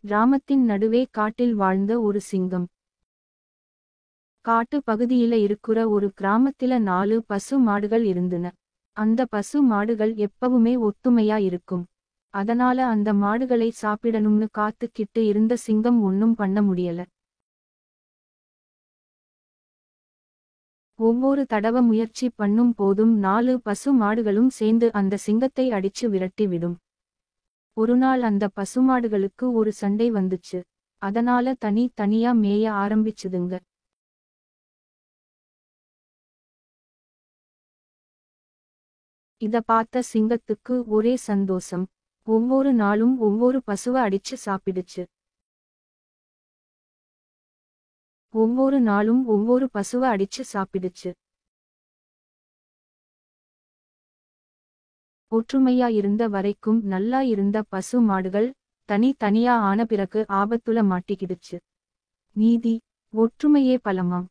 கிராமத்தின் நடுவே காட்டில் வாழ்ந்த ஒரு சிங்கம். காட்டு பகுதியில இருக்கிற ஒரு கிராமத்தில 4 பசு மாடுகள் இருந்துன. அந்த பசு மாடுகள் எப்பவுமே ஒத்துமையா இருக்கும். அதனால அந்த மாடுகளை சாப்பிடணும்னு காத்துக்கிட்டு இருந்த சிங்கம் ஒன்னும் பண்ண முடியல. ஒவ்வொரு தடவ முயற்சி பண்ணும் போதும் 4 பசு மாடுகளும் சேர்ந்து அந்த சிங்கத்தை அடிச்சு விரட்டி விடும். ஒருநாள் அந்த பசுமாடுகளுக்கு ஒரு சண்டை வந்துச்சு. அதனால தனியா மேய ஆரம்பிச்சுதுங்க. இத பார்த்த சிங்கத்துக்கு ஒரே சந்தோஷம். ஒவ்வொரு நாளும் ஒவ்வொரு பசுவ அடிச்சு சாப்பிடுச்சு. ஒவ்வொரு நாளும் ஒவ்வொரு பசுவ அடிச்சு சாப்பிடுச்சு. ஒற்றுமையா இருந்த வரைக்கும் நல்லா இருந்த பசு மாடுகள் தனியா ஆன பிறகு ஆபத்துல மாட்டிக்கிடுச்சு. நீதி, ஒற்றுமையே பலமாம்.